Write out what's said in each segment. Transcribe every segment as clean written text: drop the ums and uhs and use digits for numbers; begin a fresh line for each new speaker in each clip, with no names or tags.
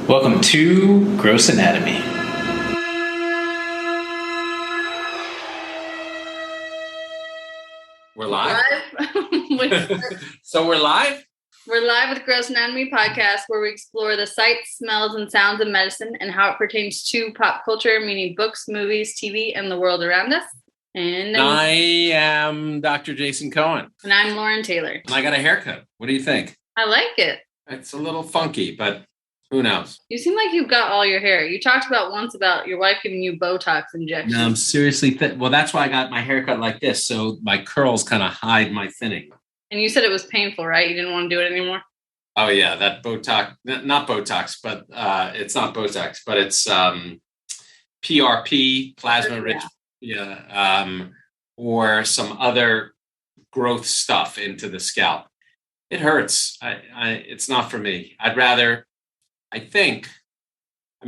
Welcome to Gross Anatomy.
We're live?
Live?
So we're live?
We're live with Gross Anatomy podcast, where we explore the sights, smells, and sounds of medicine and how it pertains to pop culture, meaning books, movies, TV, and the world around us. And
I am Dr. Jason Cohen.
And I'm Lauren Taylor.
And I got a haircut. What do you think?
I like it.
It's a little funky, but who knows?
You seem like you've got all your hair. You talked once about your wife giving you Botox injections.
No, I'm seriously well, that's why I got my haircut like this, so my curls kind of hide my thinning.
And you said it was painful, right? You didn't want to do it anymore?
Oh, yeah, that Botox, not Botox, but it's not Botox, but it's PRP, plasma-rich, or some other growth stuff into the scalp. It hurts. It's not for me.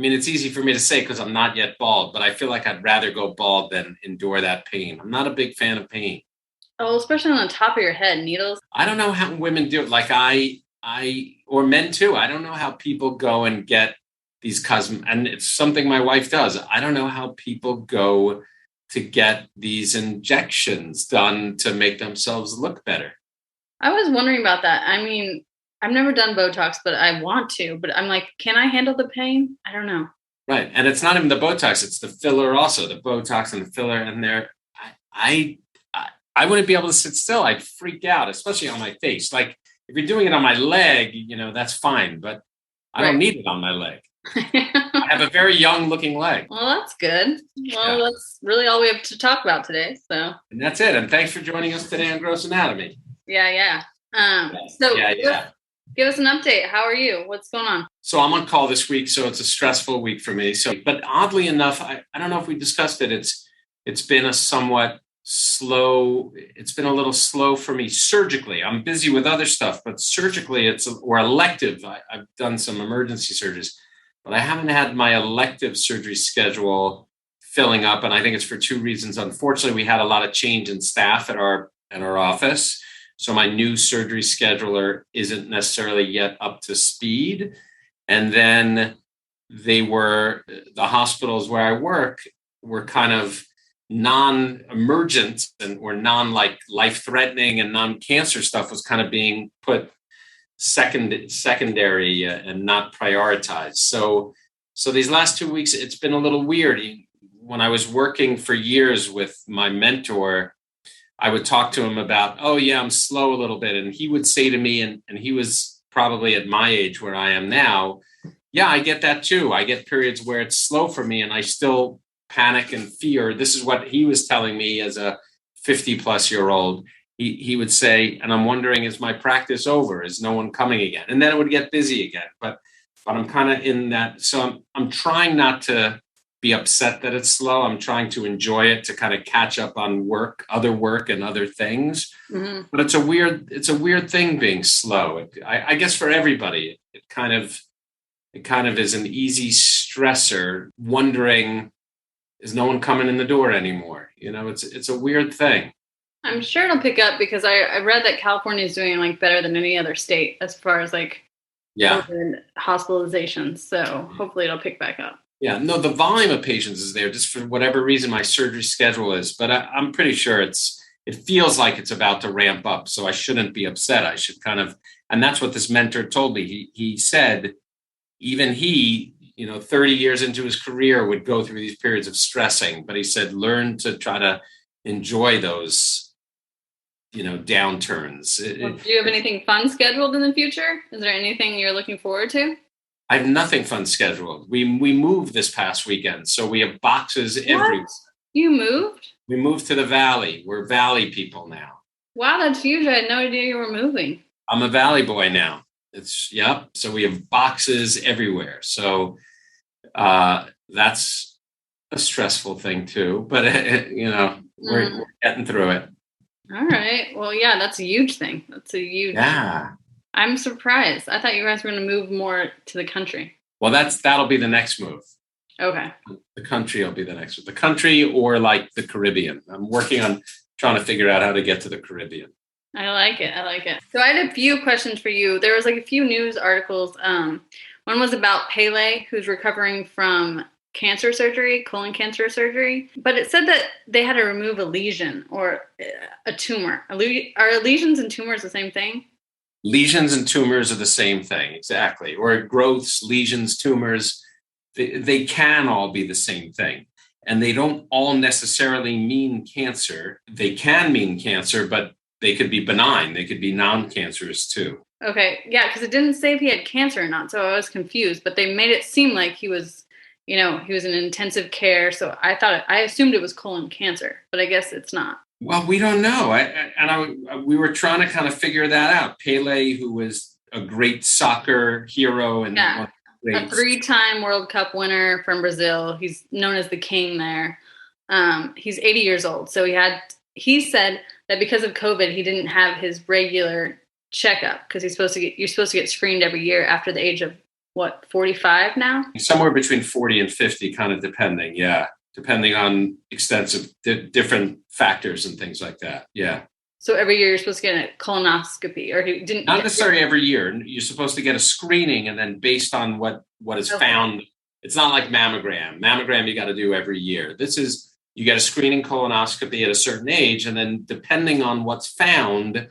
It's easy for me to say because I'm not yet bald, but I feel like I'd rather go bald than endure that pain. I'm not a big fan of pain.
Oh, especially on the top of your head, needles.
I don't know how women do it. Like or men too. I don't know how people go and get these and it's something my wife does. I don't know how people go to get these injections done to make themselves look better.
I was wondering about that. I mean, I've never done Botox, but I want to. But I'm like, can I handle the pain? I don't know.
Right. And it's not even the Botox. It's the filler also. The Botox and the filler. And I wouldn't be able to sit still. I'd freak out, especially on my face. Like, if you're doing it on my leg, that's fine. But I don't need it on my leg. I have a very young-looking leg.
Well, that's good. Well, That's really all we have to talk about today. So.
And that's it. And thanks for joining us today on Gross Anatomy.
Yeah. Give us an update. How are you? What's going on?
So I'm on call this week, so it's a stressful week for me. But oddly enough, I don't know if we discussed it. It's been a somewhat slow. It's been a little slow for me surgically. I'm busy with other stuff, but surgically, or elective. I've done some emergency surgeries, but I haven't had my elective surgery schedule filling up, and I think it's for two reasons. Unfortunately, we had a lot of change in staff at our office. So my new surgery scheduler isn't necessarily yet up to speed. And then the hospitals where I work were kind of non-emergent or life-threatening and non-cancer stuff was kind of being put secondary and not prioritized. So these last 2 weeks, it's been a little weird. When I was working for years with my mentor, I would talk to him about, I'm slow a little bit. And he would say to me, and he was probably at my age where I am now, I get that too. I get periods where it's slow for me and I still panic and fear. This is what he was telling me as a 50-plus-year-old. He would say, and I'm wondering, is my practice over? Is no one coming again? And then it would get busy again. But I'm kind of in that. So I'm trying not to be upset that it's slow. I'm trying to enjoy it, to kind of catch up on other work and other things. Mm-hmm. But it's a weird thing being slow. I guess for everybody, it kind of is an easy stressor, wondering, is no one coming in the door anymore? It's a weird thing.
I'm sure it'll pick up because I read that California is doing better than any other state as far as hospitalizations. So hopefully it'll pick back up.
Yeah, no, the volume of patients is there just for whatever reason my surgery schedule is, but I'm pretty sure it feels like it's about to ramp up. So I shouldn't be upset. I should and that's what this mentor told me. He said, even he, 30 years into his career would go through these periods of stressing, but he said, learn to try to enjoy those, downturns.
Do you have anything fun scheduled in the future? Is there anything you're looking forward to?
I have nothing fun scheduled. We moved this past weekend, so we have boxes everywhere.
You moved?
We moved to the Valley. We're Valley people now.
Wow, that's huge. I had no idea you were moving.
I'm a Valley boy now. So we have boxes everywhere. So that's a stressful thing too, but we're getting through it.
All right. Well, yeah, that's a huge thing.
Yeah.
I'm surprised. I thought you guys were going to move more to the country.
Well, that'll be the next move.
Okay.
The country will be the next move. The country or the Caribbean. I'm working on trying to figure out how to get to the Caribbean.
I like it. So I had a few questions for you. There was a few news articles One was about Pelé, who's recovering from cancer surgery, colon cancer surgery. But it said that they had to remove a lesion or a tumor. Are lesions and tumors the same thing?
Lesions and tumors are the same thing, exactly. Or growths, lesions, tumors, they can all be the same thing. And they don't all necessarily mean cancer. They can mean cancer, but they could be benign. They could be non-cancerous too.
Okay. Yeah, because it didn't say if he had cancer or not. So I was confused, but they made it seem like he was in intensive care. So I assumed it was colon cancer, but I guess it's not.
Well, we don't know. We were trying to kind of figure that out. Pelé, who was a great soccer hero and
a 3-time World Cup winner from Brazil. He's known as the king there. He's 80 years old. So he said that because of COVID, he didn't have his regular checkup because you're supposed to get screened every year after the age of 45 now?
Somewhere between 40 and 50, kind of depending. Yeah. Depending on extensive different factors and things like that. Yeah.
So every year you're supposed to get a colonoscopy, or he didn't?
Not necessarily every year. You're supposed to get a screening, and then based on what is found, it's not like mammogram. Mammogram you got to do every year. You get a screening colonoscopy at a certain age, and then depending on what's found,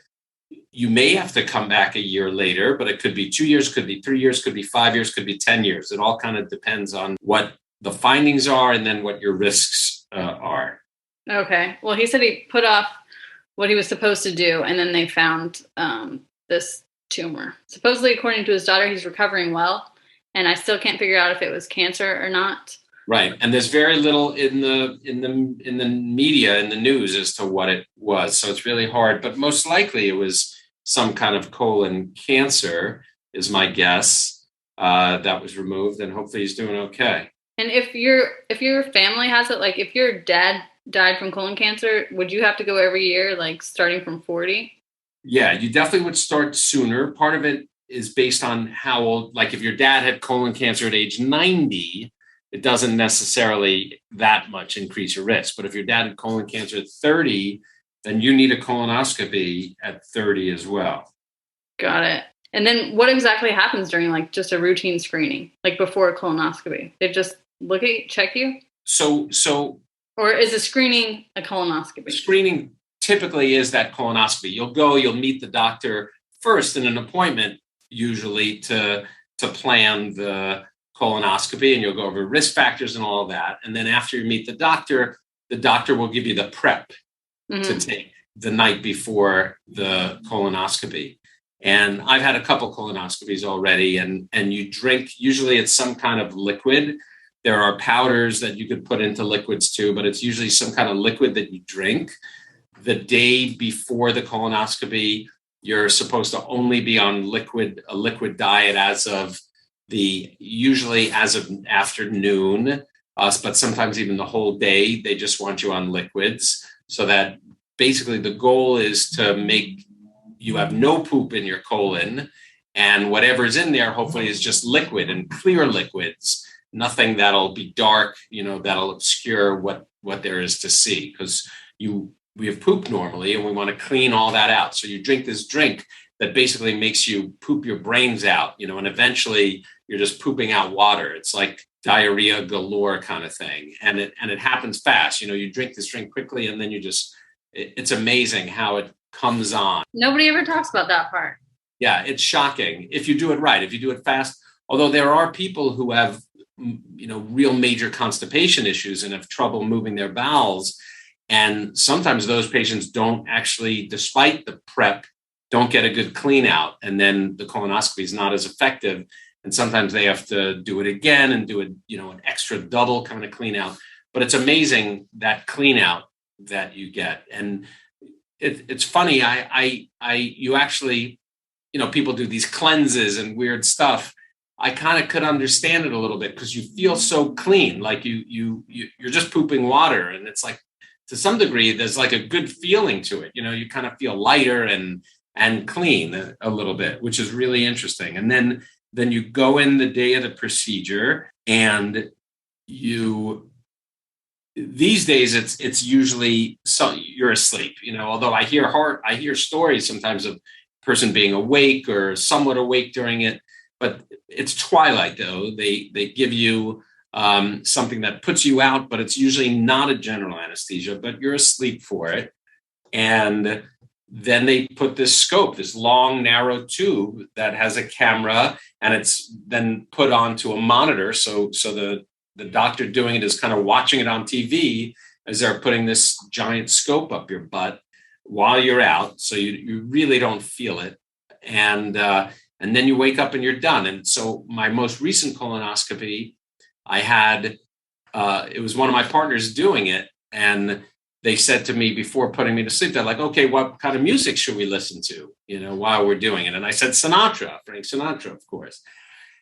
you may have to come back a year later, but it could be 2 years, could be 3 years, could be 5 years, could be 10 years. It all kind of depends on what the findings are and then what your risks are.
Okay. Well, he said he put off what he was supposed to do, and then they found this tumor. Supposedly, according to his daughter, he's recovering well, and I still can't figure out if it was cancer or not.
Right, and there's very little in the media, in the news, as to what it was, so it's really hard. But most likely, it was some kind of colon cancer, is my guess. That was removed, and hopefully, he's doing okay.
And if your family has it, like if your dad died from colon cancer, would you have to go every year, like starting from 40?
Yeah, you definitely would start sooner. Part of it is based on how old, like if your dad had colon cancer at age 90, it doesn't necessarily that much increase your risk. But if your dad had colon cancer at 30, then you need a colonoscopy at 30 as well.
Got it. And then what exactly happens during like just a routine screening, like before a colonoscopy? They just check you?
So
or is a screening a colonoscopy?
Screening typically is that colonoscopy. You'll meet the doctor first in an appointment, usually to plan the colonoscopy, and you'll go over risk factors and all of that. And then after you meet the doctor will give you the prep to take the night before the colonoscopy. And I've had a couple colonoscopies already, and you drink, usually it's some kind of liquid. There are powders that you could put into liquids too, but it's usually some kind of liquid that you drink. The day before the colonoscopy, you're supposed to only be on a liquid diet usually as of afternoon, but sometimes even the whole day. They just want you on liquids, so that basically the goal is to make you have no poop in your colon, and whatever's in there hopefully is just liquid and clear liquids. Nothing that'll be dark, that'll obscure what there is to see, because we have poop normally and we want to clean all that out. So you drink this drink that basically makes you poop your brains out, and eventually you're just pooping out water. It's like diarrhea galore kind of thing. And it happens fast. You drink this drink quickly and then it's amazing how it comes on.
Nobody ever talks about that part.
Yeah, it's shocking if you do it right, if you do it fast. Although there are people who have real major constipation issues and have trouble moving their bowels. And sometimes those patients don't actually, despite the prep, don't get a good clean out. And then the colonoscopy is not as effective. And sometimes they have to do it again and do it, an extra double kind of clean out. But it's amazing that clean out that you get. And it's funny. You actually, people do these cleanses and weird stuff. I kind of could understand it a little bit because you feel so clean, like you're just pooping water, and it's like to some degree there's like a good feeling to it. You kind of feel lighter and clean a little bit, which is really interesting. And then you go in the day of the procedure, and these days it's usually you're asleep. Although I hear stories sometimes of a person being awake or somewhat awake during it. but it's twilight though. They give you something that puts you out, but it's usually not a general anesthesia, but you're asleep for it. And then they put this scope, this long, narrow tube that has a camera, and it's then put onto a monitor. So the doctor doing it is kind of watching it on TV as they're putting this giant scope up your butt while you're out. So you really don't feel it. And then you wake up and you're done. And so my most recent colonoscopy, I had, it was one of my partners doing it. And they said to me before putting me to sleep, they're like, okay, what kind of music should we listen to, while we're doing it? And I said, Frank Sinatra, of course.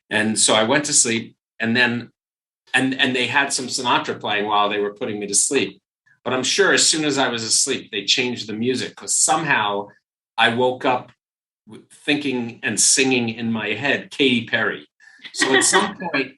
And so I went to sleep, and then, and they had some Sinatra playing while they were putting me to sleep. But I'm sure as soon as I was asleep, they changed the music, because somehow I woke up thinking and singing in my head Katy Perry. So at some point,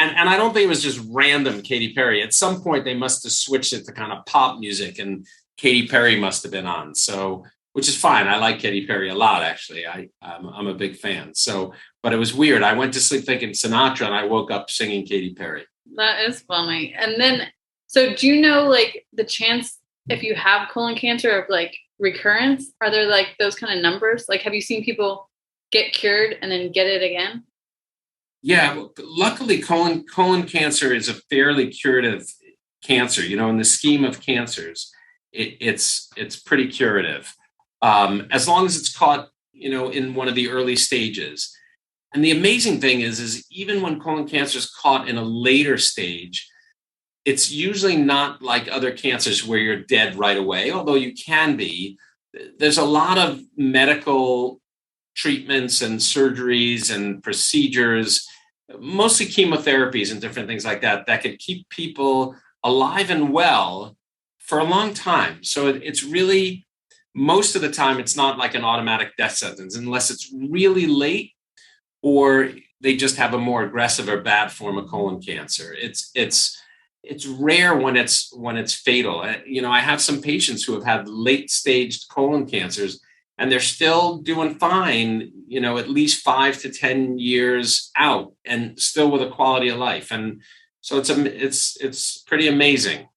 and I don't think it was just random Katy Perry. At some point, they must have switched it to kind of pop music, and Katy Perry must have been on. So, which is fine. I like Katy Perry a lot, actually. I'm a big fan. So, but it was weird. I went to sleep thinking Sinatra, and I woke up singing Katy Perry.
That is funny. And then, so do you know, like, the chance if you have colon cancer of like recurrence? Are there like those kind of numbers? Like, have you seen people get cured and then get it again?
Yeah, luckily colon cancer is a fairly curative cancer. In the scheme of cancers, it's pretty curative, as long as it's caught, in one of the early stages. And the amazing thing is even when colon cancer is caught in a later stage, it's usually not like other cancers where you're dead right away, although you can be. There's a lot of medical treatments and surgeries and procedures, mostly chemotherapies and different things like that, that could keep people alive and well for a long time. So it's really, most of the time, it's not like an automatic death sentence unless it's really late or they just have a more aggressive or bad form of colon cancer. It's rare when it's fatal. I have some patients who have had late stage colon cancers, and they're still doing fine, at least 5 to 10 years out, and still with a quality of life. And so it's pretty amazing.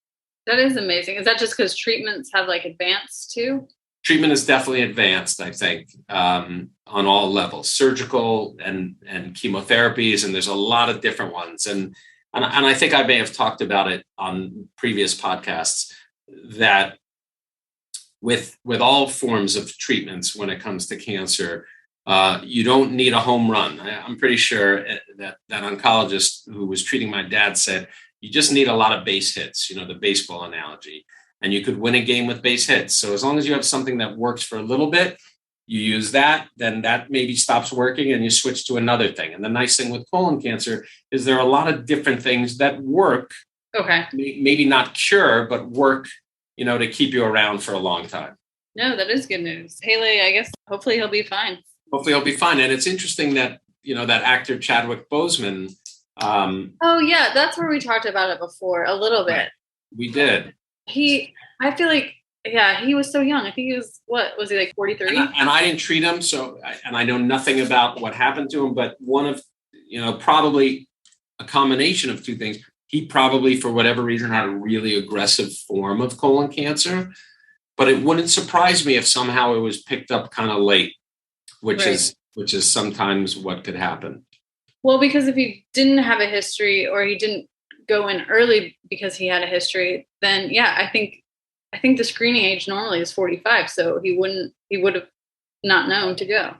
That is amazing. Is that just because treatments have like advanced too?
Treatment is definitely advanced, I think, on all levels, surgical and chemotherapies, and there's a lot of different ones. And I think I may have talked about it on previous podcasts that with all forms of treatments when it comes to cancer, you don't need a home run. I'm pretty sure that oncologist who was treating my dad said, you just need a lot of base hits, the baseball analogy, and you could win a game with base hits. So as long as you have something that works for a little bit, you use that, then that maybe stops working and you switch to another thing. And the nice thing with colon cancer is there are a lot of different things that work.
Okay.
Maybe not cure, but work, to keep you around for a long time.
No, that is good news. Haley, I guess hopefully he'll be fine.
Hopefully he'll be fine. And it's interesting that, that actor Chadwick Boseman.
Oh yeah, that's where we talked about it before a little bit.
We did.
I feel like, yeah, he was so young. I think he was, what was he, like 43?
And I didn't treat him. And I know nothing about what happened to him, but one of, probably a combination of two things. He probably, for whatever reason, had a really aggressive form of colon cancer, but it wouldn't surprise me if somehow it was picked up kind of late, which is sometimes what could happen.
Well, because if he didn't have a history or he didn't go in early because he had a history, then yeah, I think the screening age normally is 45. So he would have not known to go.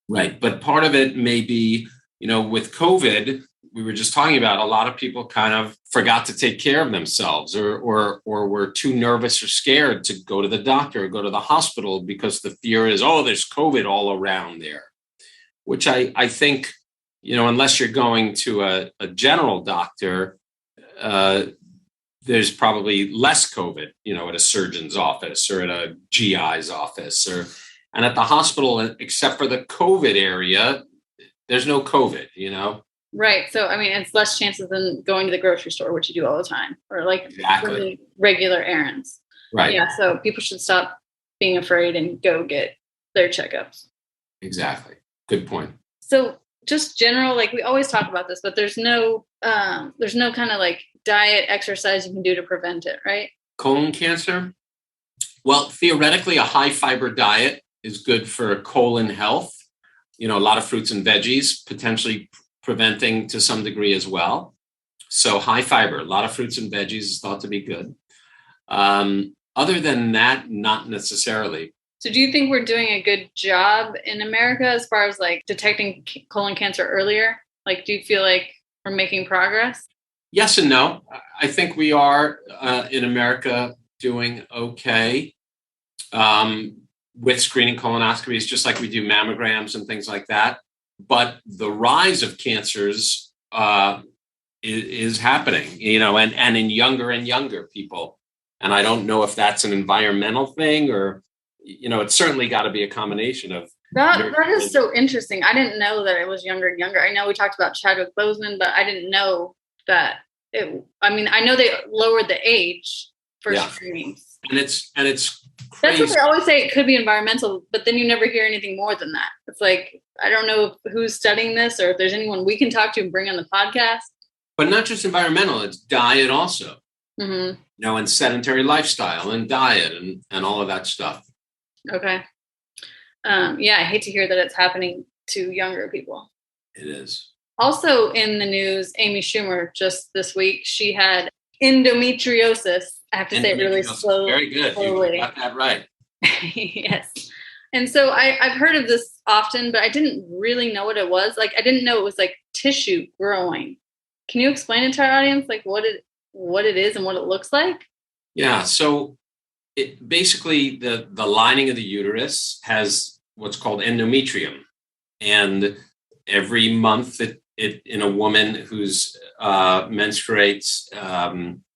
Right.
But part of it may be, with COVID, we were just talking about, a lot of people kind of forgot to take care of themselves or were too nervous or scared to go to the doctor or go to the hospital because the fear is, there's COVID all around there, which I think, unless you're going to a general doctor, there's probably less COVID, at a surgeon's office or at a GI's office and at the hospital, except for the COVID area, there's no COVID,
Right. So, I mean, it's less chances than going to the grocery store, which you do all the time, or like
exactly.
Regular errands.
Right.
Yeah. So people should stop being afraid and go get their checkups.
Exactly. Good point.
So just general, like we always talk about this, but there's no kind of like diet, exercise you can do to prevent it, right?
Colon cancer? Well, theoretically, a high fiber diet is good for colon health. A lot of fruits and veggies, potentially preventing to some degree as well. So high fiber, a lot of fruits and veggies is thought to be good. Other than that, not necessarily.
So do you think we're doing a good job in America as far as like detecting colon cancer earlier? Like, do you feel like we're making progress?
Yes and no. I think we are in America doing okay with screening colonoscopies, just like we do mammograms and things like that. But the rise of cancers is happening, and in younger and younger people. And I don't know if that's an environmental thing or, it's certainly got to be a combination of.
That is so interesting. I didn't know that it was younger and younger. I know we talked about Chadwick Boseman, but I didn't know that I know they lowered the age for screenings.
And it's crazy.
That's what they always say. It could be environmental, but then you never hear anything more than that. It's like, I don't know who's studying this or if there's anyone we can talk to and bring on the podcast.
But not just environmental, it's diet also.
Mm-hmm.
And sedentary lifestyle and diet and all of that stuff.
Okay. I hate to hear that it's happening to younger people.
It is.
Also in the news, Amy Schumer just this week, she had endometriosis. I have to say it really slowly.
Very good. You got that right.
Yes. And so I've heard of this often, but I didn't really know what it was. Like, I didn't know it was like tissue growing. Can you explain it to our audience, like what it is and what it looks like?
Yeah. So it basically the lining of the uterus has what's called endometrium. And every month it in a woman who's menstruates,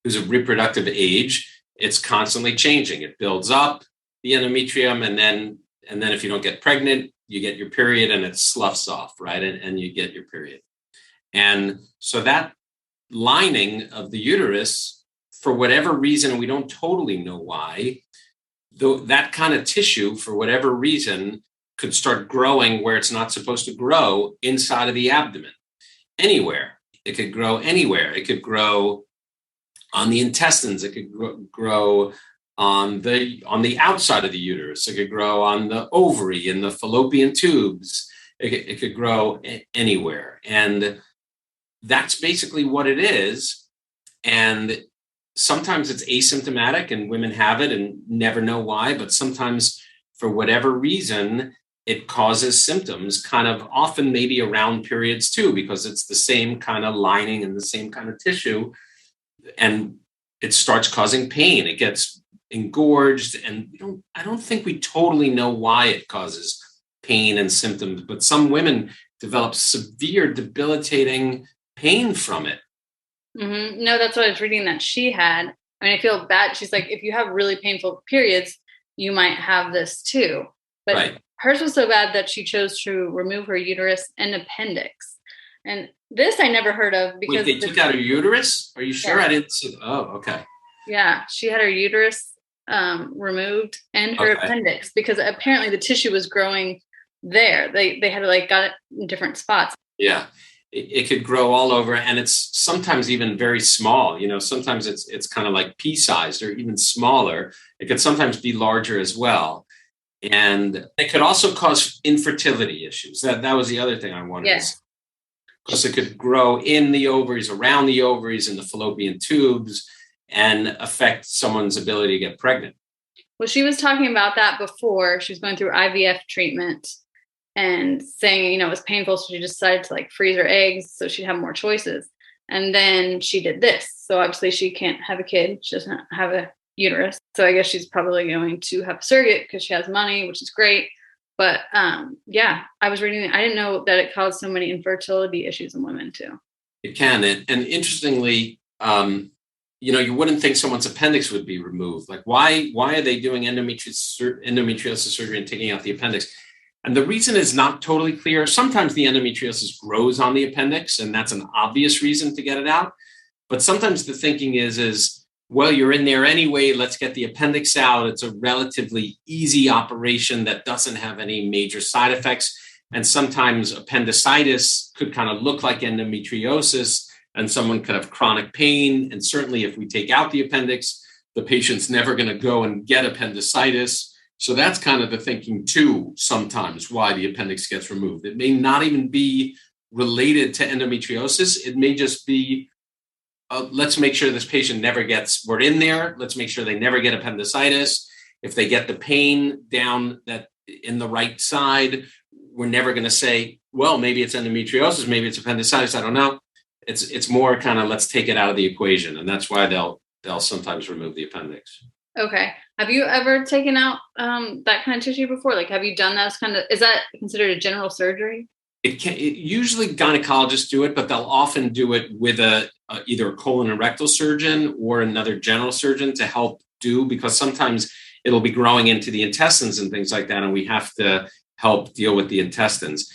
who's of reproductive age, it's constantly changing. It builds up the endometrium, and then if you don't get pregnant, you get your period and it sloughs off, right? And you get your period. And so that lining of the uterus, for whatever reason, we don't totally know why, though that kind of tissue, for whatever reason, could start growing where it's not supposed to grow inside of the abdomen. Anywhere. It could grow anywhere. It could grow on the intestines. It could grow on the outside of the uterus. It could grow on the ovary and the fallopian tubes. It could grow anywhere. And that's basically what it is. And sometimes it's asymptomatic and women have it and never know why, but sometimes for whatever reason, it causes symptoms kind of often maybe around periods too, because it's the same kind of lining and the same kind of tissue. And it starts causing pain. It gets engorged. And I don't think we totally know why it causes pain and symptoms, but some women develop severe debilitating pain from it.
Mm-hmm. No, that's what I was reading that she had. I mean, I feel bad. She's like, if you have really painful periods, you might have this too. But
right.
Hers was so bad that she chose to remove her uterus and appendix. And this I never heard of because
Wait, they took out her uterus? Are you sure?
Yeah.
I didn't see. Oh, okay.
Yeah, she had her uterus removed and her appendix because apparently the tissue was growing there. They had got it in different spots.
Yeah, it could grow all over, and it's sometimes even very small. Sometimes it's kind of like pea-sized or even smaller. It could sometimes be larger as well. And it could also cause infertility issues. That was the other thing I wanted to say. Because it could grow in the ovaries, around the ovaries, in the fallopian tubes, and affect someone's ability to get pregnant.
Well, she was talking about that before. She was going through IVF treatment and saying, it was painful. So she decided to freeze her eggs so she'd have more choices. And then she did this. So obviously she can't have a kid. She doesn't have a uterus. So I guess she's probably going to have a surrogate because she has money, which is great. But I was reading, I didn't know that it caused so many infertility issues in women too.
It can. And interestingly, you wouldn't think someone's appendix would be removed. Like why are they doing endometriosis surgery and taking out the appendix? And the reason is not totally clear. Sometimes the endometriosis grows on the appendix, and that's an obvious reason to get it out. But sometimes the thinking is, well, you're in there anyway, let's get the appendix out. It's a relatively easy operation that doesn't have any major side effects. And sometimes appendicitis could kind of look like endometriosis, and someone could have chronic pain. And certainly if we take out the appendix, the patient's never going to go and get appendicitis. So that's kind of the thinking too, sometimes why the appendix gets removed. It may not even be related to endometriosis. It may just be, let's make sure this patient never gets, we're in there. Let's make sure they never get appendicitis. If they get the pain down that in the right side, we're never going to say, well, maybe it's endometriosis, maybe it's appendicitis. I don't know. It's more kind of, let's take it out of the equation. And that's why they'll sometimes remove the appendix.
Okay. Have you ever taken out that kind of tissue before? Like, have you done that is that considered a general surgery?
Usually gynecologists do it, but they'll often do it with either a colon and rectal surgeon or another general surgeon to help do, because sometimes it'll be growing into the intestines and things like that. And we have to help deal with the intestines.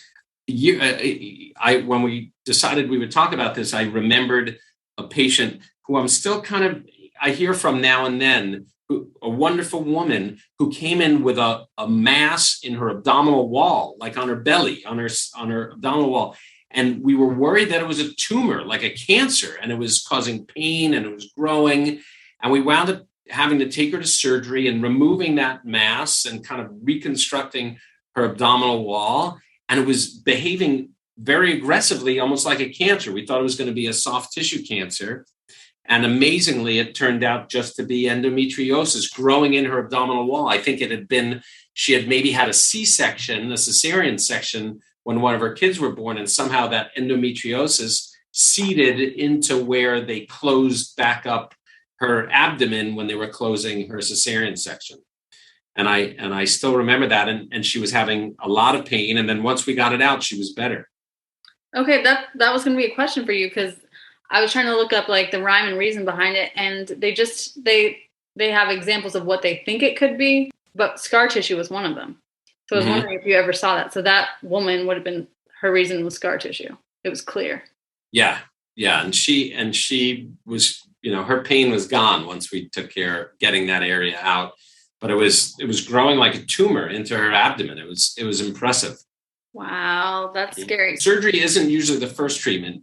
When we decided we would talk about this, I remembered a patient who I'm still I hear from now and then, a wonderful woman who came in with a mass in her abdominal wall, like on her belly, on her abdominal wall. And we were worried that it was a tumor, like a cancer, and it was causing pain and it was growing. And we wound up having to take her to surgery and removing that mass and kind of reconstructing her abdominal wall. And it was behaving very aggressively, almost like a cancer. We thought it was going to be a soft tissue cancer. And amazingly, it turned out just to be endometriosis growing in her abdominal wall. I think she had maybe had a C-section, a cesarean section, when one of her kids were born. And somehow that endometriosis seeded into where they closed back up her abdomen when they were closing her cesarean section. And I still remember that. And she was having a lot of pain. And then once we got it out, she was better.
Okay, that was going to be a question for you, because I was trying to look up like the rhyme and reason behind it, and they have examples of what they think it could be, but scar tissue was one of them. So I was wondering if you ever saw that. So that woman would have been, her reason was scar tissue. It was clear.
Yeah. And she was, her pain was gone once we took care of getting that area out, but it was growing like a tumor into her abdomen. It was impressive.
Wow, that's scary.
Surgery isn't usually the first treatment.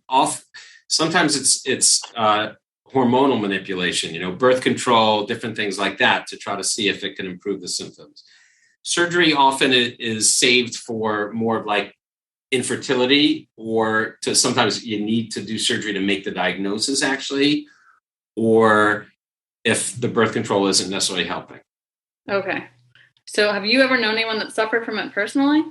Sometimes it's hormonal manipulation, birth control, different things like that, to try to see if it can improve the symptoms. Surgery often is saved for more of like infertility, or sometimes you need to do surgery to make the diagnosis actually, or if the birth control isn't necessarily helping.
Okay. So have you ever known anyone that suffered from it personally?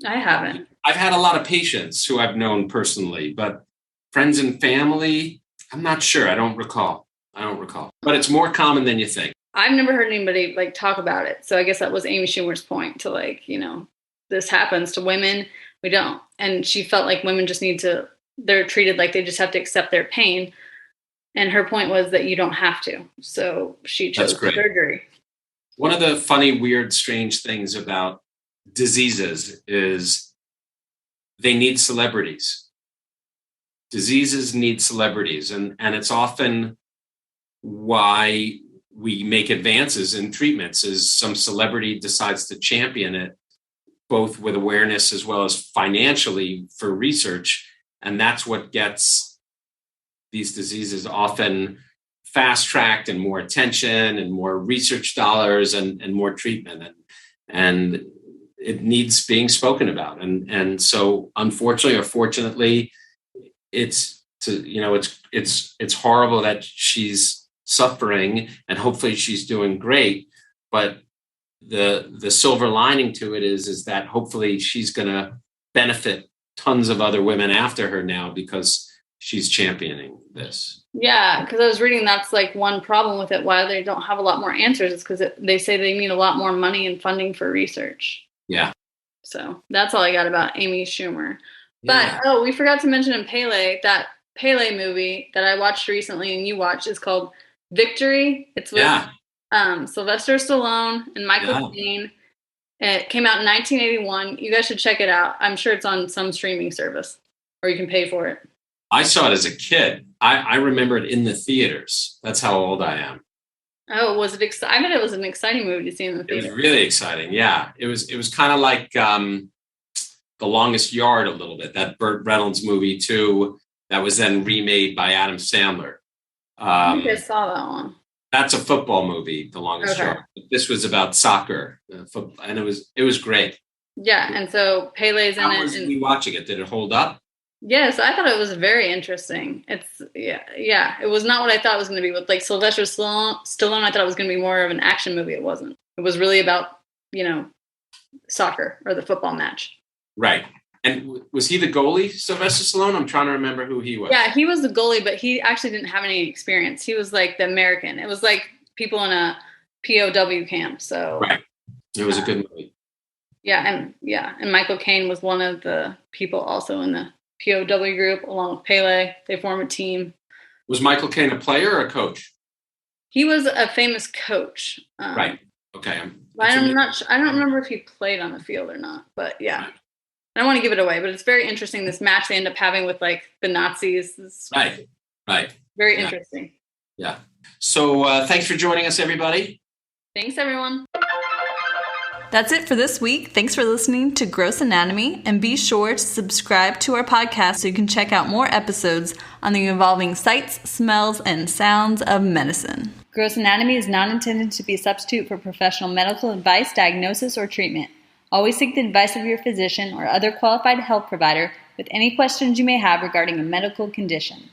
I haven't.
I've had a lot of patients who I've known personally, but friends and family, I'm not sure. I don't recall. But it's more common than you think.
I've never heard anybody like talk about it. So I guess that was Amy Schumer's point to like, this happens to women. We don't. And she felt like women just they're treated like they just have to accept their pain. And her point was that you don't have to. So she chose the surgery.
One of the funny, weird, strange things about diseases is they need celebrities. Diseases need celebrities, and it's often why we make advances in treatments is some celebrity decides to champion it, both with awareness as well as financially for research. And that's what gets these diseases often fast-tracked and more attention and more research dollars and more treatment. And it needs being spoken about. And so unfortunately or fortunately, it's horrible that she's suffering, and hopefully she's doing great. But the silver lining to it is that hopefully she's going to benefit tons of other women after her now because she's championing this.
Yeah, because I was reading that's like one problem with it, why they don't have a lot more answers, is because they say they need a lot more money and funding for research.
Yeah.
So that's all I got about Amy Schumer. But, we forgot to mention in Pelé, that Pelé movie that I watched recently and you watched is called Victory. It's with Sylvester Stallone and Michael Caine. It came out in 1981. You guys should check it out. I'm sure it's on some streaming service, or you can pay for it.
I saw it as a kid. I remember it in the theaters. That's how old I am.
Oh, was it exciting? I bet it was an exciting movie to see in the theater.
It was really exciting. Yeah, it was kind of like The Longest Yard a little bit, that Burt Reynolds movie too, that was then remade by Adam Sandler.
I think I saw that one.
That's a football movie, The Longest Yard. But this was about soccer, and it was great.
Yeah, and so Pele's in it.
How was we watching it? Did it hold up?
Yes, I thought it was very interesting. It's it was not what I thought it was going to be. With like Sylvester Stallone, I thought it was going to be more of an action movie. It wasn't. It was really about soccer or the football match.
Right. And was he the goalie, Sylvester Stallone? I'm trying to remember who he was.
Yeah, he was the goalie, but he actually didn't have any experience. He was like the American. It was like people in a POW camp. So
right. It was a good movie.
And Michael Caine was one of the people also in the POW group, along with Pelé. They formed a team. Was
Michael Caine a player or a coach?
He was a famous coach.
Right. Okay.
I don't remember if he played on the field or not, but yeah. Right. I don't want to give it away, but it's very interesting. This match they end up having with like the Nazis.
Right.
Very interesting.
Yeah. So thanks for joining us, everybody.
Thanks, everyone.
That's it for this week. Thanks for listening to Gross Anatomy, and be sure to subscribe to our podcast so you can check out more episodes on the evolving sights, smells, and sounds of medicine. Gross Anatomy is not intended to be a substitute for professional medical advice, diagnosis, or treatment. Always seek the advice of your physician or other qualified health provider with any questions you may have regarding a medical condition.